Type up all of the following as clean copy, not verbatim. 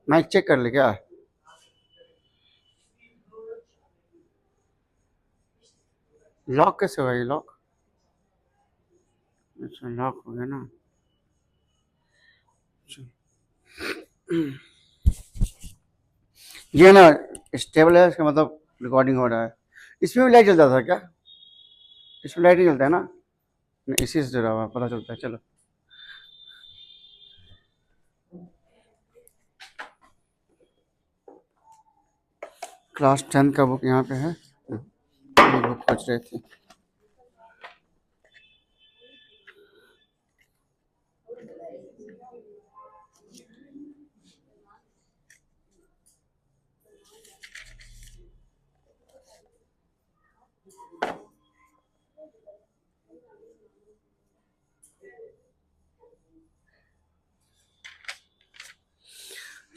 Mic check कर ले क्या? लॉक कैसे हुआ ये लॉक? अच्छा लॉक हो गया ना। ये ना स्टेबल है, इसका मतलब रिकॉर्डिंग हो रहा है। इसमें भी लाइट जलता था क्या? इसमें लाइट नहीं जलता है ना? नहीं, इसी से जुड़ा हुआ पता चलता है। चलो क्लास 10 का बुक यहाँ पे है, ये बुक खोज रहे थे।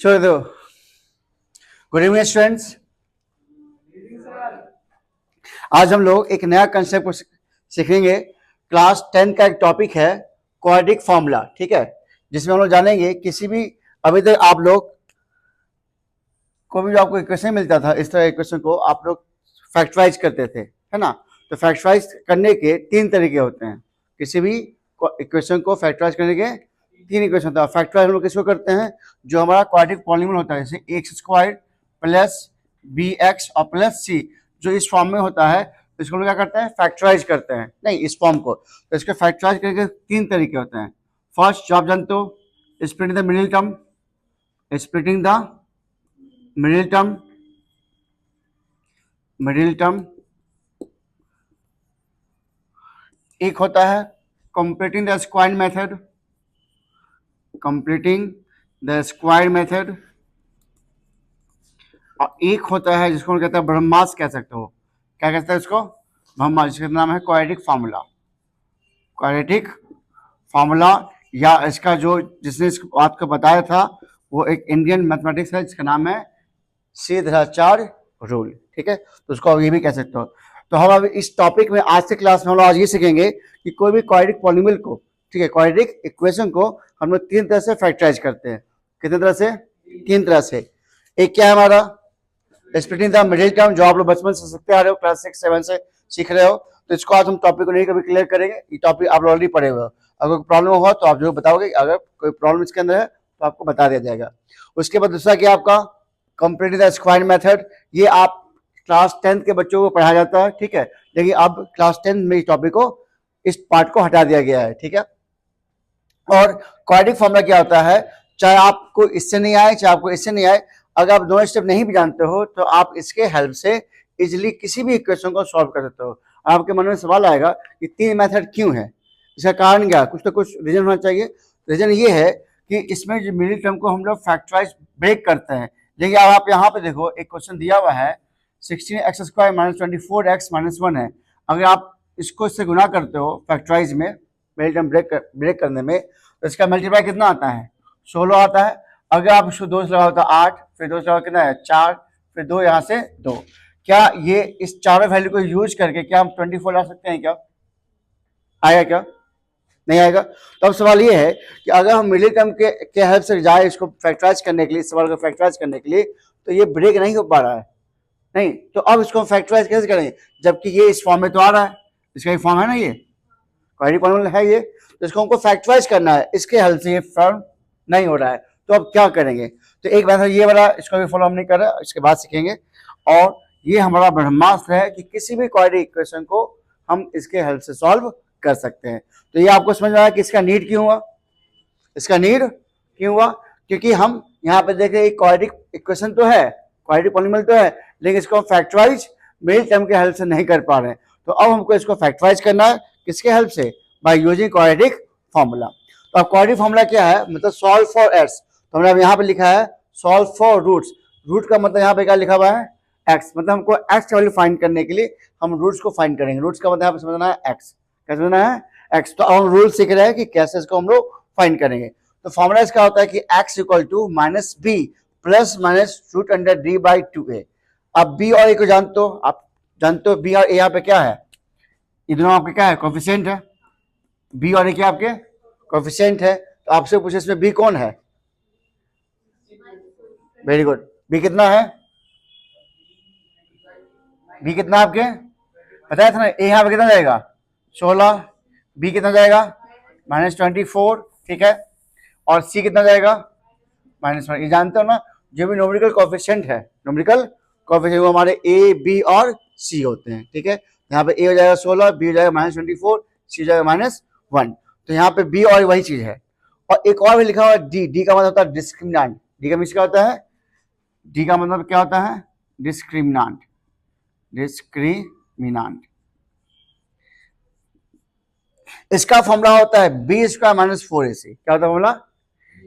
चलो दो। Good evening students. आज हम लोग एक नया कंसेप्ट को सीखेंगे। क्लास 10 का एक टॉपिक है क्वाड्रेटिक फॉर्मूला, ठीक है, जिसमें हम लोग जानेंगे किसी भी, अभी तक आप लोग को भी जो आपको इक्वेशन मिलता था, इस तरह इक्वेशन को आप लोग फैक्टराइज करते थे, है ना। तो फैक्टराइज करने के 3 तरीके होते हैं। किसी भी इक्वेशन को फैक्टराइज करने के 3 इक्वेशन होता है। फैक्टराइज हम लोग किसको करते हैं? जो हमारा क्वाड्रेटिक पॉलीनोमियल होता है, जैसे x square plus b x और प्लस सी, जो इस फॉर्म में होता है, तो इसको लोग क्या करते हैं? फैक्टराइज करते हैं, नहीं इस फॉर्म को। तो इसके फैक्टराइज करने के 3 तरीके होते हैं। फर्स्ट जो आप जानते हो, splitting the middle term, splitting the middle term, middle term. एक होता है completing the square method, completing the square method. और एक होता है जिसको कहते हैं ब्रह्मास्त्र, कह सकते हो। क्या कहते हैं इसको? ब्रह्मास्त्र, जिसका नाम है क्वाड्रेटिक फार्मूला। क्वाड्रेटिक फार्मूला, या इसका जो जिसने इस बात को बताया था वो एक इंडियन मैथमेटिक्स है जिसका नाम है सीधराचार्य रूल, ठीक है। तो उसको आप ये भी कह सकते हो। तो हम अब इस टॉपिक में आज से क्लास में हम लोग आज ये सीखेंगे कि कोई भी क्वाड्रेटिक पॉलीनोमियल को, ठीक है, क्वाड्रेटिक इक्वेशन को हम लोग 3 तरह से फैक्टराइज करते हैं। कितने तरह से? 3 तरह से। एक क्या है हमारा स्प्लिटिंग द मिडिल टर्म, जो आप लोग बचपन से सीखते आ रहे हो, क्लास 6 7 से सीख रहे हो। तो इसको आज हम टॉपिक को नहीं कभी क्लियर करेंगे, ये टॉपिक आप ऑलरेडी पढ़े हुए हो। अगर कोई प्रॉब्लम हुआ तो आप जो बताओगे, अगर कोई प्रॉब्लम इसके अंदर है तो आपको बता दिया जाएगा। उसके बाद दूसरा क्या आपका कंप्लीटिंग द स्क्वायर मेथड। ये आप क्लास 10 के बच्चों को पढ़ाया जाता है, ठीक है, लेकिन अब क्लास 10 में इस टॉपिक को, इस पार्ट को हटा दिया गया है, ठीक है। और क्वाड्रेटिक फॉर्मूला क्या होता है? चाहे आपको इससे नहीं आए, चाहे आपको इससे नहीं आए, अगर आप दोनों स्टेप नहीं भी जानते हो तो आप इसके हेल्प से इजिली किसी भी इक्वेशन को सॉल्व कर सकते हो। आपके मन में सवाल आएगा कि 3 मेथड क्यों है? इसका कारण क्या? कुछ तो कुछ रीजन होना चाहिए। रीजन ये है कि इसमें जो मिडिल टर्म को हम लोग फैक्टराइज ब्रेक करते हैं। लेकिन अब आप यहाँ पे देखो, एक क्वेश्चन दिया हुआ है 16x² - 24x - 1 है। अगर आप इसको इससे गुना करते हो फैक्टराइज में, मिडिल टर्म ब्रेक करने में, तो इसका मल्टीप्लाई कितना आता है? 16 आता है। अगर आप इसको 2 से लगाओ तो 8, फिर 2 से लगाओ कितना है? 4, फिर 2 यहाँ से 2। क्या ये इस चारों वैल्यू को यूज करके क्या हम 24 ला सकते हैं क्या? आएगा क्या? नहीं आएगा। तो अब सवाल ये है कि अगर हम मिडिल टर्म के हेल्प से जाए इसको फैक्टराइज करने के लिए, सवाल को फैक्टराइज करने के लिए, तो ये ब्रेक नहीं हो पा रहा है। नहीं, तो अब इसको फैक्टराइज कैसे करें जबकि ये इस फॉर्म में तो आ रहा है? इसका एक फॉर्म है ना, ये क्वाड्रेटिक पॉलीनोमियल है ये, तो इसको हमको फैक्टराइज करना है। इसके हेल्प से ये फॉर्म नहीं हो रहा है, तो अब क्या करेंगे? तो एक मेथड ये वाला, इसको भी फॉलो हम नहीं कर रहे, इसके बाद सीखेंगे। और ये हमारा ब्रह्मास्त्र है कि किसी भी क्वाड्रेटिक इक्वेशन को हम इसके हेल्प से सॉल्व कर सकते हैं। तो ये आपको समझ में आया कि इसका नीड क्यों हुआ? इसका नीड क्यों हुआ? क्योंकि हम यहाँ पे देख रहे हैं क्वाड्रेटिक इक्वेशन तो है, क्वाड्रेटिक पॉलीनोमियल तो है, लेकिन इसको हम फैक्टराइज मिडिल टर्म के हेल्प से नहीं कर पा रहे हैं। तो अब हमको इसको फैक्टराइज करना है, किसके हेल्प से? By using quadratic formula. तो अब क्वाड्रेटिक फॉर्मूला क्या है? मतलब सॉल्व फॉर एक्स। तो हमने यहाँ पे लिखा है सॉल्व फॉर रूट्स। रूट का मतलब यहाँ पे क्या लिखा हुआ है? एक्स। मतलब हमको एक्स का वैल्यू फाइंड करने के लिए हम रूट्स को फाइंड करेंगे। रूट्स का मतलब यहाँ पे समझना है एक्स। क्या समझना है? एक्स। तो अब हम रूल सीख रहे हैं कि कैसे इसको हम लोग फाइंड करेंगे। तो फॉर्मूला इसका होता है कि x equal to minus b plus minus root under D by 2a। अब b और a को जानते हो, आप जानते हो b और a यहाँ पे क्या है? ये दोनों आपके क्या है? कोफिशिएंट है। b और a क्या आपके कोफिशिएंट है। तो आपसे पूछे इसमें बी कौन है? Very good. बी कितना है? बी कितना आपके बताया था ना? ए यहाँ पे कितना जाएगा? 16। बी कितना जाएगा? -24। ठीक है। और सी कितना जाएगा? -1। ये जानते हो ना, जो भी न्यूमेरिकल कोएफिशिएंट है, न्यूमेरिकल कोएफिशिएंट वो हमारे ए, बी और सी होते हैं। ठीक है। यहाँ पे ए हो जाएगा 16, बी हो जाएगा -24, सी हो जाएगा -1। तो यहाँ पे बी और वही चीज है। और एक और भी लिखा हुआ है डी। डी का मतलब होता है डिस्क्रिमिनेंट। डी का मीन्स क्या होता है? डी का मतलब क्या होता है? डिस्क्रिमिनेंट। डिस्क्रिमिनेंट। इसका फॉर्मूला होता है बी स्क्वायर -4ac। क्या होता है फॉर्मूला?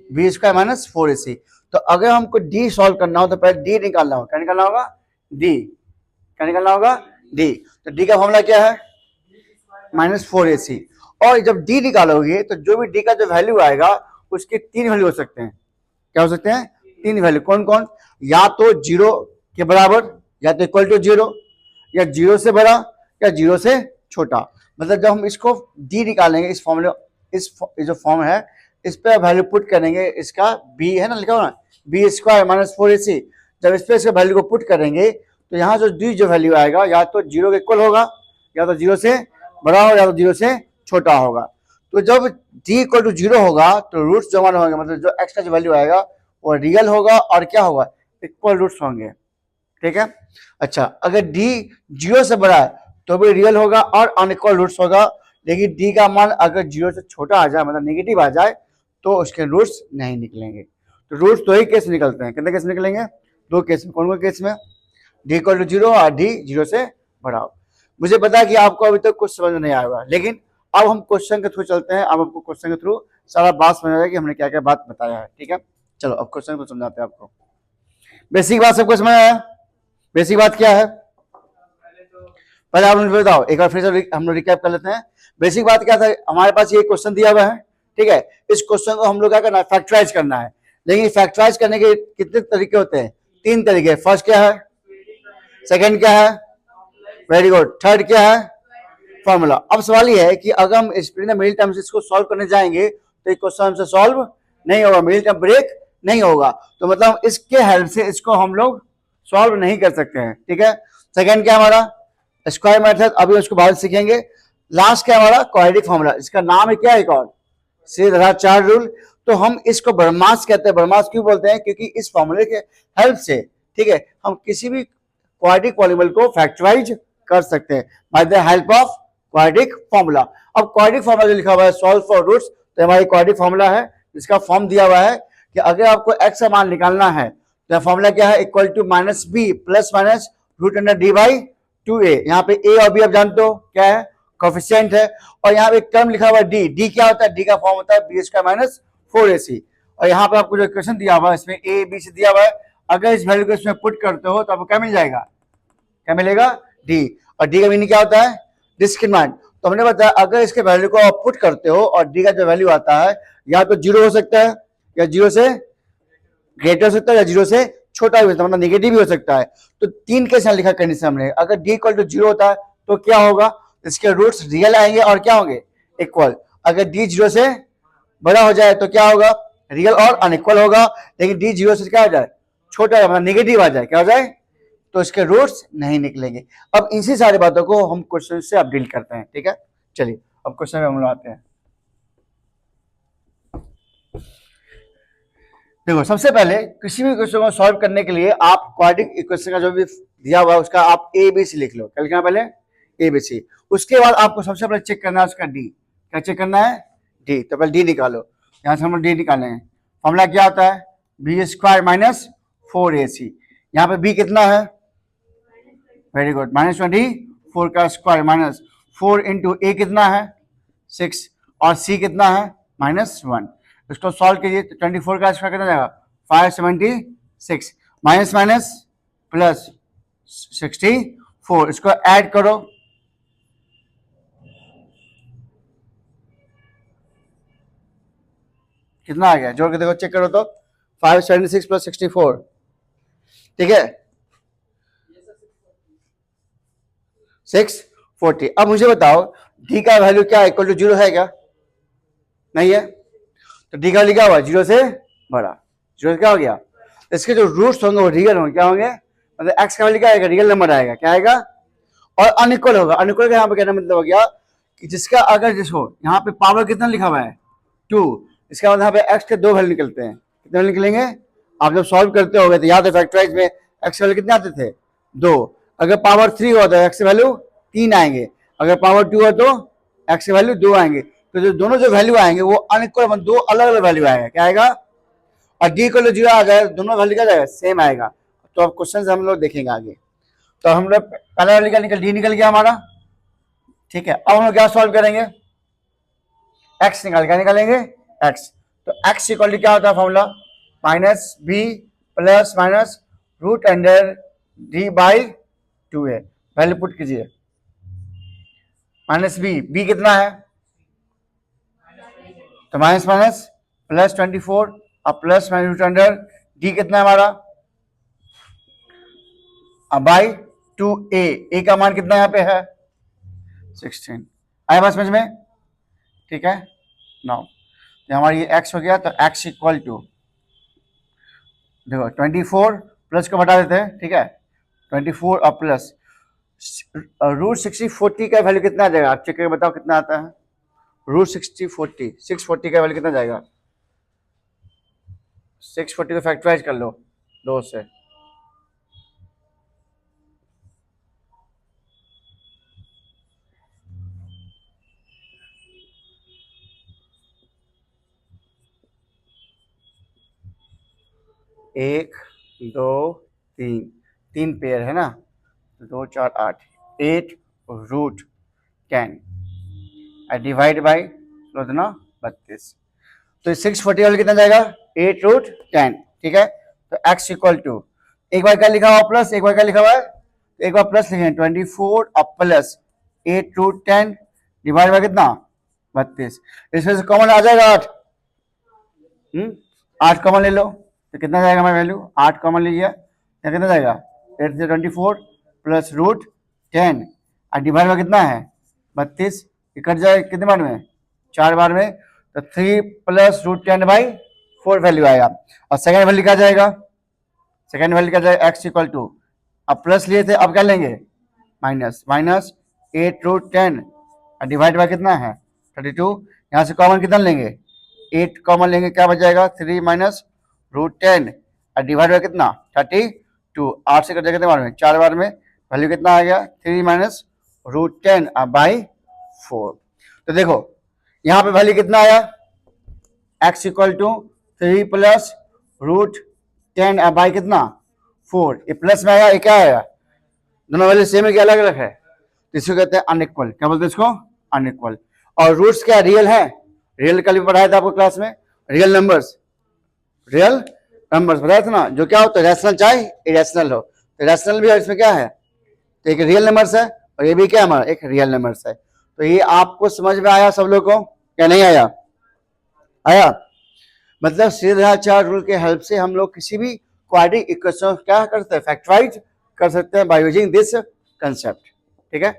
B square -4ac। तो अगर हमको डी सॉल्व करना हो तो पहले डी निकालना होगा। क्या निकालना होगा? डी। क्या निकालना होगा? डी। तो डी का फॉर्मूला क्या है? -4ac। और जब डी निकालोगे तो जो भी डी का जो वैल्यू आएगा उसके 3 वैल्यू हो सकते हैं। क्या हो सकते हैं? 3 वैल्यू। कौन कौन? या तो 0 के बराबर, या तो इक्वल टू 0, या 0 से बड़ा, या 0 से छोटा। मतलब जब हम इसको डी निकालेंगे, इस फॉर्मूले, इस जो फॉर्म है इस पे वैल्यू पुट करेंगे, इसका बी है ना लिखा हुआ ना, बी स्क्वायर -4ac। जब इस पे इसके वैल्यू को पुट करेंगे तो यहाँ जो डी जो वैल्यू आएगा या तो 0 के इक्वल होगा, या तो 0 से बड़ा होगा, या तो 0 से छोटा होगा। तो जब डी इक्वल टू 0 होगा तो रूट्स जो हमारे होंगे, मतलब जो एक्स्ट्रा जो वैल्यू आएगा वो रियल होगा और क्या होगा? इक्वल रूट्स होंगे। ठीक है। अच्छा, अगर डी 0 से बड़ा है तो भी रियल होगा और अनइक्वल रूट्स होगा। लेकिन डी का मान अगर 0 से छोटा आ जाए, मतलब नेगेटिव आ जाए, तो उसके रूट्स नहीं निकलेंगे। तो रूट्स 2 ही केस निकलते हैं। कितने केस निकलेंगे? 2 केस में। कौन कौन केस में? डी इक्वल टू 0 और डी 0 से बड़ा हो। मुझे पता है कि आपको अभी तक कुछ समझ में नहीं आएगा, लेकिन अब हम क्वेश्चन के थ्रू चलते हैं। अब आपको क्वेश्चन के थ्रू सारा बात समझ आएगा कि हमने क्या क्या बात बताया है। ठीक है। चलो अब क्वेश्चन को समझाते हैं आपको। बेसिक बात सबको समझ आया? बेसिक बात क्या है पहले आप मुझे बताओ, एक बार फिर से हम लोग रिकैप कर लेते हैं। बेसिक बात क्या था? हमारे पास ये क्वेश्चन दिया हुआ है। ठीक है। इस क्वेश्चन को हम लोग क्या करना है? फैक्टराइज करना है। लेकिन फैक्टराइज करने के कितने तरीके होते हैं? 3 तरीके। फर्स्ट क्या है? सेकंड क्या है? Very good. थर्ड क्या है? फॉर्मूला। अब सवाल ये है कि अगर हम मिडिल टर्म से इसको सॉल्व करने जाएंगे तो ये क्वेश्चन हमसे सॉल्व नहीं होगा, मिडिल टर्म ब्रेक नहीं होगा। तो मतलब इसके हेल्प से इसको हम लोग सॉल्व नहीं कर सकते हैं। ठीक है। सेकंड क्या हमारा? स्क्वायर मेथड, अभी उसको बाद सीखेंगे। लास्ट क्या हमारा? Quadratic formula. इसका नाम है क्या? एक और सीधाचार रूल। तो हम इसको ब्रह्मास्त्र कहते हैं। ब्रह्मास्त्र क्यों बोलते हैं? क्योंकि इस फॉर्मूले के हेल्प से, ठीक है, हम किसी भी क्वाड्रेटिक पॉलीमर को फैक्टराइज कर सकते हैं by the help of quadratic formula. अब क्वाड्रेटिक फॉर्मूला जो लिखा हुआ है सॉल्व फॉर रूट्स, तो हमारी क्वाड्रेटिक फॉर्मूला है जिसका फॉर्म दिया हुआ है कि अगर आपको x का मान निकालना है तो फॉर्मूला क्या है? Equal to -b plus minus √d/2a। यहाँ पे a और b आप जानते हो क्या है? कोफिशिएंट है। और यहाँ पे एक टर्म लिखा हुआ है d। d क्या होता है? d का फॉर्म होता है b² -4ac। और यहाँ पे आपको जो इक्वेशन दिया हुआ है इसमें a b से दिया हुआ है। अगर इस वैल्यू को इसमें पुट करते हो तो आपको क्या मिल जाएगा? क्या मिलेगा? d। और d का मीनिंग क्या होता है? डिस्क्रिमिनेंट। तो हमने बताया अगर इसके वैल्यू को आप पुट करते हो और d का जो वैल्यू आता है या तो 0 हो सकता है, या 0 से ग्रेटर हो सकता है, या 0 से छोटा भी हो सकता है, मतलब नेगेटिव भी हो सकता है। तो 3 केस लिखा कंडीशन हमने। अगर d इक्वल टू 0 होता है तो क्या होगा? इसके रूट्स रियल आएंगे और क्या होंगे? इक्वल। अगर d 0 से बड़ा हो जाए तो क्या होगा? रियल और अनइक्वल होगा। लेकिन d 0 से क्या हो जाए? छोटा, मतलब नेगेटिव आ जाए, क्या हो जाए? तो इसके रूट्स नहीं निकलेंगे। अब इसी सारी बातों को हम क्वेश्चन से अब डील करते हैं। ठीक है। चलिए अब क्वेश्चन में हम लोग आते हैं। देखो, सबसे पहले किसी भी क्वेश्चन को सॉल्व करने के लिए आप क्वाड्रेटिक इक्वेशन का जो भी दिया हुआ है उसका आप ABC लिख लो। क्या लिखना? पहले ABC। उसके बाद आपको सबसे पहले चेक करना है उसका D। क्या चेक करना है? D। तो पहले D निकालो। यहां से हम लोग D निकाले हैं। फॉर्मूला क्या होता है? b² -4ac। यहाँ पे B कितना है? Very good. -24 का स्क्वायर माइनस 4 इंटू a कितना है? 6। और c कितना है? -1। इसको सॉल्व कीजिए तो 24 का स्क्वायर कितना जाएगा? 576। Minus minus plus 64। इसको ऐड करो। कितना आ गया? जोड़ के देखो, चेक करो तो 576 प्लस 64। ठीक है, 640। अब मुझे बताओ डी का वैल्यू क्या? इक्वल टू 0 है क्या? नहीं है। तो डी का वैल्यू क्या हुआ, 0 से बड़ा, 0 से क्या हो गया, इसके जो रूट्स होंगे वो रियल होंगे, क्या होंगे, मतलब एक्स का वैल्यू क्या आएगा, रियल नंबर आएगा, क्या आएगा, और अनइक्वल होगा। अनइक्वल का यहाँ पे कहना मतलब हो गया कि जिसका अगर जिसको यहाँ पे पावर कितना लिखा हुआ है 2, इसका मतलब यहाँ पे एक्स के 2 वैल्यू निकलते हैं, कितने वैल्यू निकलेंगे, आप जब सॉल्व करते होगे तो याद है फैक्टराइज में एक्स वैल्यू कितने आते थे 2, अगर पावर 3 हुआ तो एक्स वैल्यू 3 आएंगे, अगर पावर 2 हुआ तो एक्स वैल्यू 2 आएंगे। तो जो दोनों जो वैल्यू आएंगे वो अनइक्वल, दो अलग अलग वैल्यू आएगा, क्या आएगा, और डी को 0 आ जाए, दोनों वैल्यू क्या जाएगा, सेम आएगा। तो अब क्वेश्चन हम लोग देखेंगे आगे। तो हम लोग पहला वैल्यू क्या निकल, डी निकल गया हमारा, ठीक है। अब हम लोग क्या सॉल्व करेंगे, एक्स क्या निकालेंगे, एक्स। तो एक्स इक्वल टू क्या होता है formula, minus b plus minus root under D by 2 है, वैल्यू पुट कीजिए, माइनस बी कितना है, तो माइनस माइनस प्लस 24 और plus minus root under D कितना है हमारा, बाई 2a, का मान कितना यहाँ पे है 16, आया बात समझ में, ठीक है। नाउ तो हमारी ये x हो गया, तो x इक्वल टू देखो 24 प्लस को बता देते हैं, ठीक है, 24 और प्लस रूट 60 40 का वैल्यू कितना आ जाएगा, आप चेक करके बताओ कितना आता है, रूट 60 40 640 का वैल्यू कितना जाएगा, 640 को फैक्टराइज कर लो 2 से, एक 2 3 3 पेयर है ना, 2 4 8 8 रूट 10 डिवाइड बाई ना 32, तो 640 वाले कितना जाएगा 8 रूट 10, ठीक है। तो x इक्वल टू एक बार क्या लिखा हुआ प्लस, एक बार क्या लिखा हुआ है, तो एक बार प्लस लिखें 24 और प्लस 8 रूट 10 डिवाइड बाई कितना 32, इसमें से कॉमन आ जाएगा 8, 8 कॉमन ले लो तो कितना जाएगा हमारा वैल्यू, 8 कॉमन लीजिए तो कितना जाएगा 8 से 24 प्लस रूट 10 और डिवाइड बाई कितना है 32, कट जाए कितने बार में 4 बार में, तो 3 प्लस रूट 10 बाई 4 वैल्यू आएगा। और सेकेंड वैल्यू क्या जाएगा, सेकेंड वैल्यू क्या जाएगा एक्स इक्वल टू, अब प्लस लिए थे अब क्या लेंगे माइनस, माइनस 8 रूट 10 और डिवाइड बाई कितना है 32, यहाँ से कॉमन कितना लेंगे 8 कॉमन लेंगे, क्या बच जाएगा 3 माइनस रूट 10 और डिवाइड बाई कितना 32, 8 से कट जाएगा कितने बार में 4 बार में, वैल्यू कितना आ गया 3 माइनस रूट 10 बाई 4। तो देखो यहाँ पे वैल्यू कितना आया x equal to 3 plus root 10 by कितना 4, ये प्लस में आया, ये क्या आया, दोनों वैल्यू सेम है कि अलग अलग है, तो इसको कहते हैं अनइक्वल, क्या बोलते हैं इसको अनइक्वल। और रूट्स क्या रियल है, रियल कल भी पढ़ाया था आपको क्लास में, रियल नंबर्स बताया था ना, जो क्या होता है रैशनल चाहे इरेशनल हो, तो रैशनल भी इसमें क्या है, तो एक रियल नंबर्स है और ये भी क्या हमारा एक रियल नंबर्स है। तो ये आपको समझ में आया सब लोग को, क्या नहीं आया, आया, मतलब सीधाचार रूल के हेल्प से हम लोग किसी भी क्वाड्रेटिक इक्वेशन क्या कर सकते हैं, फैक्टराइज कर सकते हैं बाय यूजिंग दिस कंसेप्ट, ठीक है।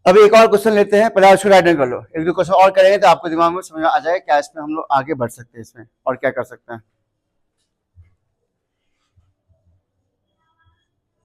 अभी एक और क्वेश्चन लेते हैं, पहले उसको राइट डाउन कर लो, एक दो क्वेश्चन और करेंगे तो आपको दिमाग में समझ में आ जाए क्या इसमें हम लोग आगे बढ़ सकते हैं इसमें और क्या कर सकते हैं।